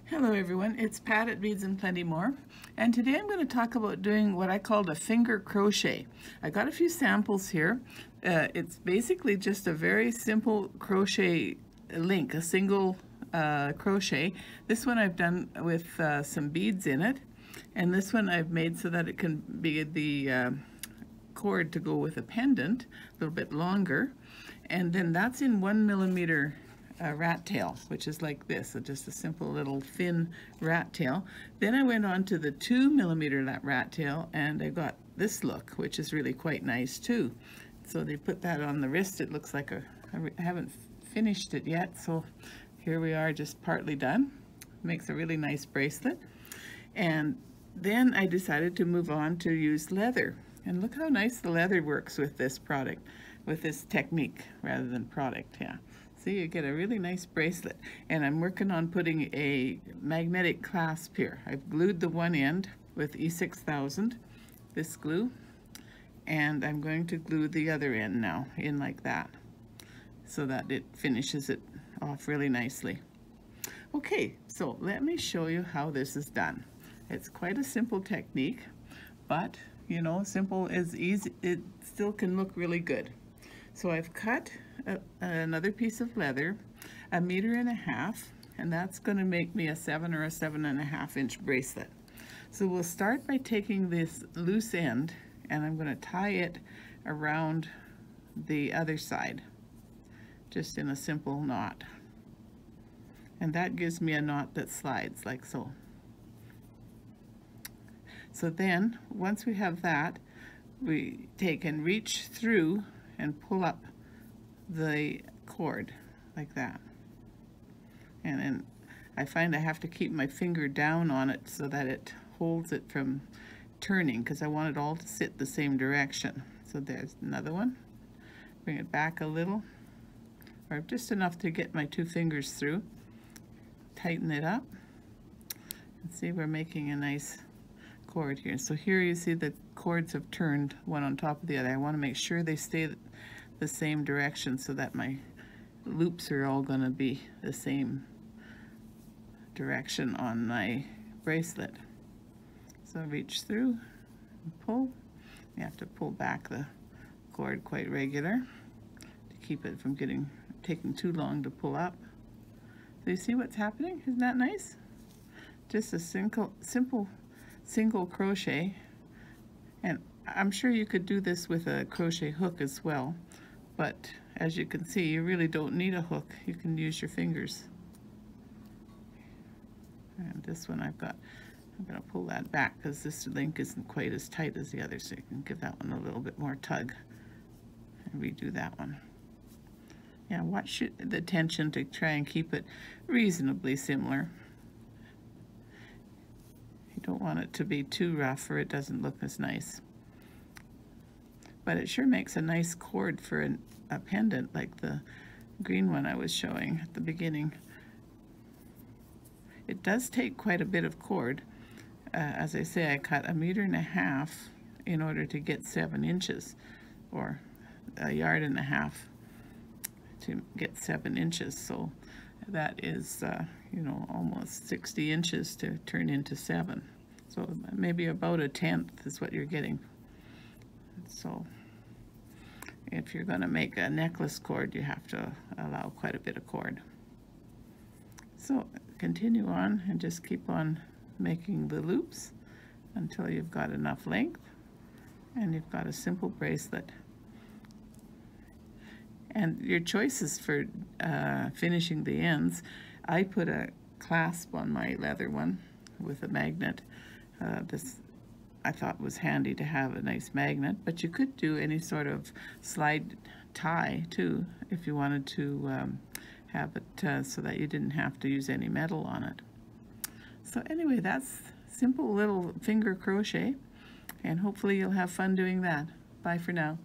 Hello everyone, it's Pat at Beads and Plenty More, and today I'm going to talk about doing what I called a finger crochet. I got a few samples here. It's basically just a very simple crochet link, a single crochet. This one I've done with some beads in it, and this one I've made so that it can be the cord to go with a pendant, a little bit longer, and then that's in 1mm rat tail, which is like this, so just a simple little thin rat tail. Then I went on to the 2mm rat tail, and I got this look, which is really quite nice too. So they put that on the wrist. It looks like I haven't finished it yet, so here we are, just partly done. Makes a really nice bracelet. And then I decided to move on to use leather, and look how nice the leather works with this product, with this technique rather than product. Yeah, see, you get a really nice bracelet. And I'm working on putting a magnetic clasp here. I've glued the one end with E6000, this glue, and I'm going to glue the other end now in like that, so that it finishes it off really nicely. Okay, so let me show you how this is done. It's quite a simple technique, but you know, simple is easy. It still can look really good. So I've cut another piece of leather, 1.5 meters, and that's going to make me a 7 or a 7.5 inch bracelet. So we'll start by taking this loose end, and I'm going to tie it around the other side, just in a simple knot. And that gives me a knot that slides like so. So then, once we have that, we take and reach through and pull up the cord like that. And then I find I have to keep my finger down on it so that it holds it from turning, because I want it all to sit the same direction. So there's another one. Bring it back a little, or just enough to get my 2 fingers through. Tighten it up. And see, we're making a nice cord here. So here you see the cords have turned one on top of the other. I want to make sure they stay the same direction so that my loops are all going to be the same direction on my bracelet. So reach through and pull. You have to pull back the cord quite regular to keep it from taking too long to pull up. So you see what's happening? Isn't that nice? Just a simple single crochet, and I'm sure you could do this with a crochet hook as well, but as you can see, you really don't need a hook. You can use your fingers. And this one I'm going to pull that back because this link isn't quite as tight as the other, so you can give that one a little bit more tug and redo that one. Yeah, watch the tension to try and keep it reasonably similar. Don't want it to be too rough or it doesn't look as nice. But it sure makes a nice cord for a pendant like the green one I was showing at the beginning. It does take quite a bit of cord. As I say, I cut 1.5 meters in order to get 7 inches, or 1.5 yards to get 7 inches. So that is, you know, almost 60 inches to turn into 7. So maybe about 1/10 is what you're getting. So if you're going to make a necklace cord, you have to allow quite a bit of cord. So continue on and just keep on making the loops until you've got enough length and you've got a simple bracelet. And your choices for finishing the ends, I put a clasp on my leather one with a magnet. This I thought was handy to have a nice magnet, but you could do any sort of slide tie too if you wanted to have it so that you didn't have to use any metal on it. So anyway, that's simple little finger crochet, and hopefully you'll have fun doing that. Bye for now.